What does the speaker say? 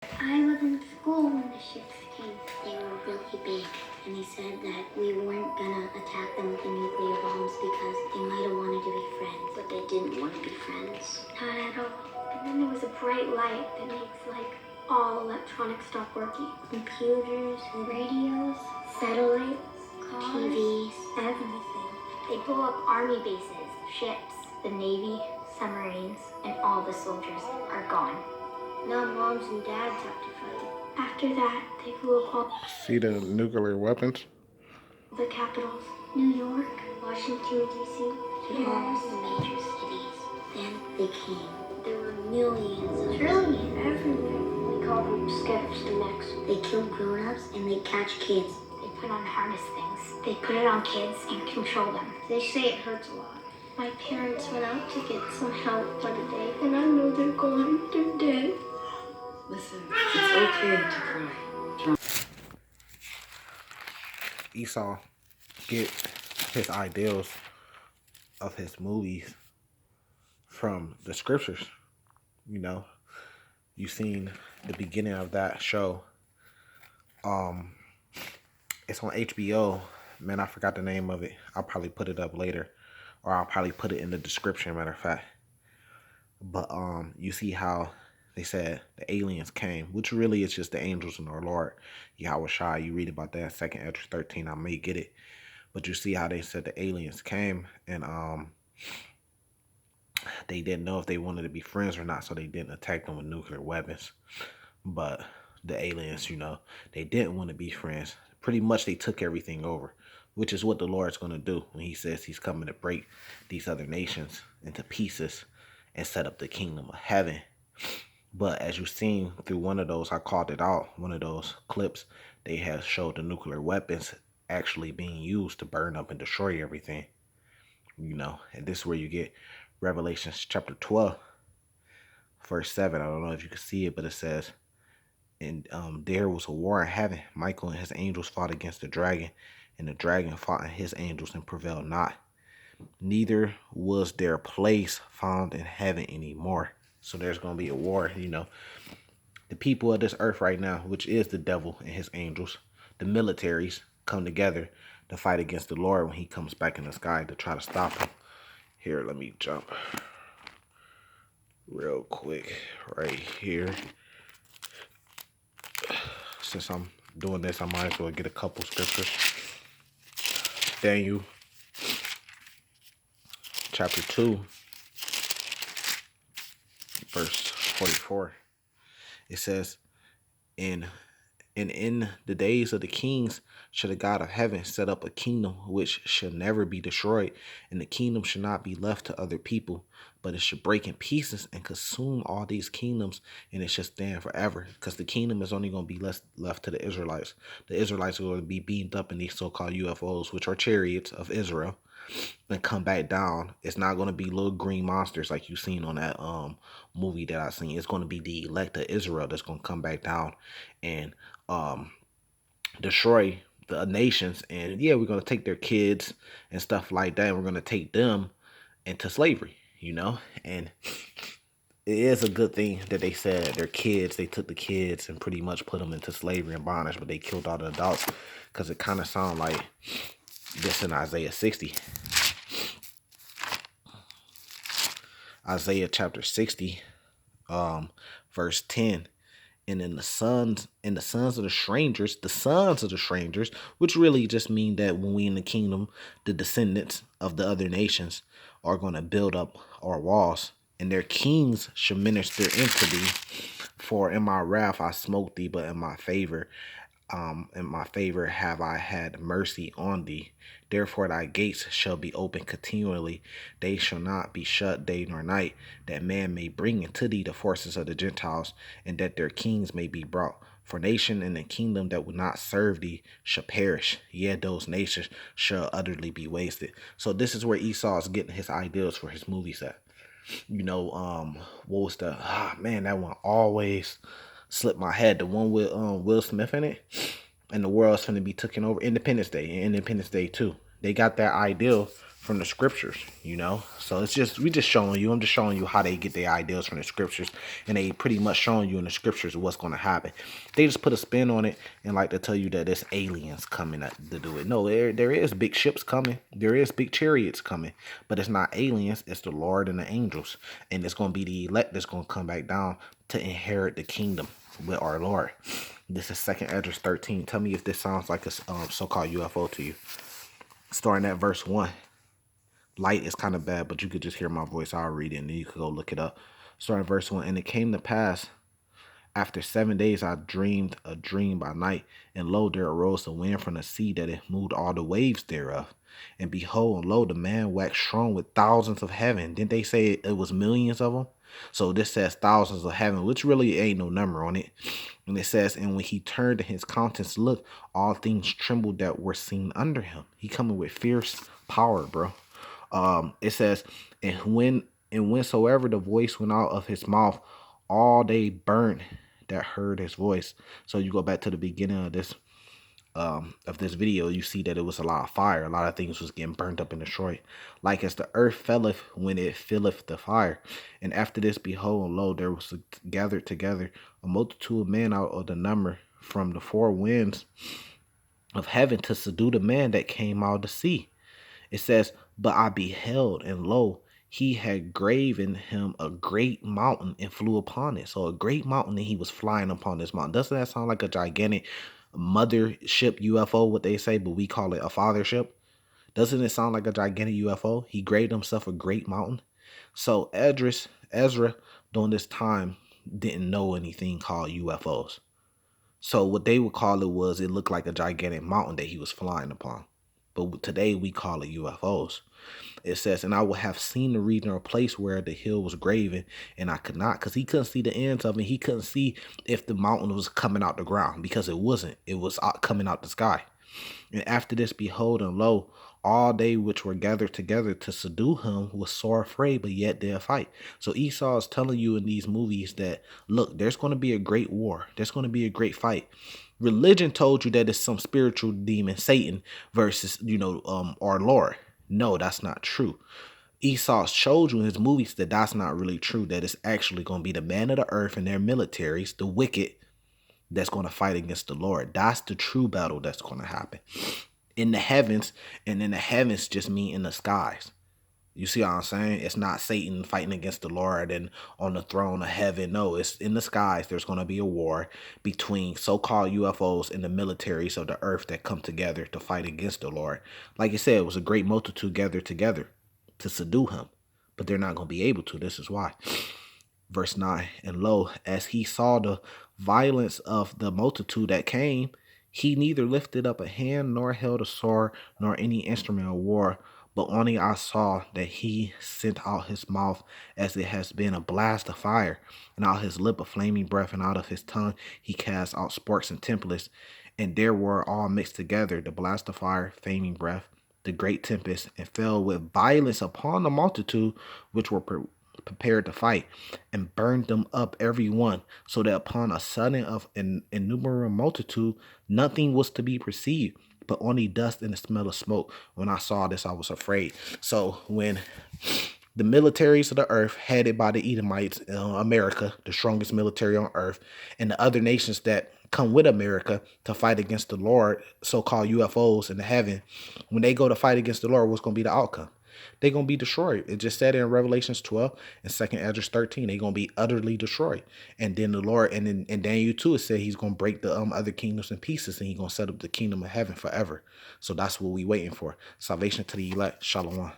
I was in school when the ships came. They were really big, and they said that we weren't gonna attack them with the nuclear bombs because they might have wanted to be friends, but they didn't want to be friends. Not at all. And then there was a bright light that makes, like, all electronics stop working. Computers, radios, satellites, cars, TVs, everything. They blew up army bases, ships, the Navy, submarines, and all the soldiers are gone. Now moms and dads have to fight. After that, they blew up all See the nuclear weapons? the capitals. New York, Washington, D.C., all the major cities. Then they came. There were millions, trillions everywhere. We call them skips the next. They kill grown-ups and they catch kids. They put on harness things. They put it on kids and control them. They say it hurts a lot. My parents went out to get some help for the day, and I know they're gone. They're dead. Listen, it's okay to cry. Esau get his ideals of his movies from the scriptures. You know, you seen the beginning of that show. It's on HBO. Man, I forgot the name of it. I'll probably put it up later, or I'll probably put it in the description, matter of fact. But you see how they said the aliens came, which really is just the angels and our Lord Yahweh Shai. You read about that in 2nd Ezra 13. I may get it, but you see how they said the aliens came, and they didn't know if they wanted to be friends or not, so they didn't attack them with nuclear weapons. But the aliens, you know, they didn't want to be friends. Pretty much they took everything over, which is what the Lord's going to do when he says he's coming to break these other nations into pieces and set up the kingdom of heaven. But as you've seen through one of those, I called it out, one of those clips, they have showed the nuclear weapons actually being used to burn up and destroy everything. You know, and this is where you get Revelation chapter 12, verse 7. I don't know if you can see it, but it says, and there was a war in heaven. Michael and his angels fought against the dragon, and the dragon fought and his angels and prevailed not. Neither was their place found in heaven anymore. So there's going to be a war, you know. The people of this earth right now, which is the devil and his angels, the militaries, come together to fight against the Lord when he comes back in the sky to try to stop him. Here, let me jump real quick right here. Since I'm doing this, I might as well get a couple scriptures. Daniel chapter 2, verse 44. It says, And in the days of the kings shall the God of heaven set up a kingdom which shall never be destroyed, and the kingdom shall not be left to other people, but it should break in pieces and consume all these kingdoms, and it shall stand forever. Because the kingdom is only going to be left to the Israelites. The Israelites are going to be beamed up in these so-called UFOs, which are chariots of Israel, and come back down. It's not going to be little green monsters like you seen on that movie that I seen. It's going to be the elect of Israel that's going to come back down and destroy the nations. And yeah, we're going to take their kids and stuff like that, and we're going to take them into slavery, you know. And it is a good thing that they said their kids, they took the kids and pretty much put them into slavery and bondage, but they killed all the adults, because it kind of sounds like this in Isaiah 60. Isaiah chapter 60, verse 10. And then the sons of the strangers, which really just mean that when we in the kingdom, the descendants of the other nations are going to build up our walls, and their kings shall minister unto thee. For in my wrath I smote thee, but in my favor have I had mercy on thee. Therefore thy gates shall be open continually. They shall not be shut day nor night, that man may bring into thee the forces of the Gentiles, and that their kings may be brought. For nation and the kingdom that will not serve thee shall perish. Yet those nations shall utterly be wasted. So this is where Esau is getting his ideas for his movies at. You know, what was the, that one always slipped my head. The one with Will Smith in it, and the world's gonna be taken over. Independence Day and Independence Day 2. They got that ideal from the scriptures, you know. So it's just we just showing you. I'm just showing you how they get their ideas from the scriptures, and they pretty much showing you in the scriptures what's going to happen. They just put a spin on it and like to tell you that there's aliens coming to do it. No, there is big ships coming. There is big chariots coming, but it's not aliens. It's the Lord and the angels, and it's going to be the elect that's going to come back down to inherit the kingdom with our Lord. This is 2nd Esdras 13. Tell me if this sounds like a so-called UFO to you. Starting at verse 1. Light is kind of bad, but you could just hear my voice. I'll read it, and then you could go look it up. Starting verse 1. And it came to pass, after 7 days I dreamed a dream by night, and lo, there arose a wind from the sea that it moved all the waves thereof. And behold, lo, the man waxed strong with thousands of heaven. Didn't they say it was millions of them? So this says thousands of heaven, which really ain't no number on it. And it says, and when he turned and his countenance looked, all things trembled that were seen under him. He coming with fierce power, bro. It says, and whensoever the voice went out of his mouth, all they burnt that heard his voice. So you go back to the beginning of this video, you see that it was a lot of fire. A lot of things was getting burnt up and destroyed. Like as the earth felleth when it filleth the fire. And after this, behold, lo, there was gathered together a multitude of men out of the number from the four winds of heaven to subdue the man that came out of the sea. It says, but I beheld, and lo, he had graven him a great mountain and flew upon it. So a great mountain, and he was flying upon this mountain. Doesn't that sound like a gigantic mothership UFO, what they say, but we call it a fathership? Doesn't it sound like a gigantic UFO? He graved himself a great mountain. So Ezra during this time didn't know anything called UFOs. So what they would call it was, it looked like a gigantic mountain that he was flying upon. But today we call it UFOs. It says, and I would have seen the region or place where the hill was graven, and I could not, because he couldn't see the ends of it. He couldn't see if the mountain was coming out the ground, because it wasn't. It was coming out the sky. And after this, behold, and lo, all they which were gathered together to subdue him was sore afraid, but yet did fight. So Esau is telling you in these movies that, look, there's going to be a great war. There's going to be a great fight. Religion told you that it's some spiritual demon, Satan, versus, our Lord. No, that's not true. Esau showed you in his movies that that's not really true, that it's actually going to be the man of the earth and their militaries, the wicked, that's going to fight against the Lord. That's the true battle that's going to happen in the heavens. And in the heavens just mean in the skies. You see what I'm saying? It's not Satan fighting against the Lord and on the throne of heaven. No, it's in the skies. There's going to be a war between so-called UFOs and the militaries of the earth that come together to fight against the Lord. Like I said, it was a great multitude gathered together to subdue him, but they're not going to be able to. This is why. Verse 9, and lo, as he saw the violence of the multitude that came, he neither lifted up a hand nor held a sword nor any instrument of war, but only I saw that he sent out his mouth as it has been a blast of fire, and out his lip a flaming breath, and out of his tongue he cast out sparks and tempests, and there were all mixed together, the blast of fire, flaming breath, the great tempest, and fell with violence upon the multitude which were prepared to fight, and burned them up every one, so that upon a sudden of an innumerable multitude nothing was to be perceived, but only dust and the smell of smoke. When I saw this, I was afraid. So when the militaries of the earth, headed by the Edomites, America, the strongest military on earth, and the other nations that come with America to fight against the Lord, so-called UFOs in the heaven, when they go to fight against the Lord, what's going to be the outcome? They're going to be destroyed. It just said in Revelations 12 and 2nd Esdras 13, they're going to be utterly destroyed. And then the Lord, and in Daniel 2, it said he's going to break the other kingdoms in pieces, and he's going to set up the kingdom of heaven forever. So that's what we're waiting for. Salvation to the elect. Shalom.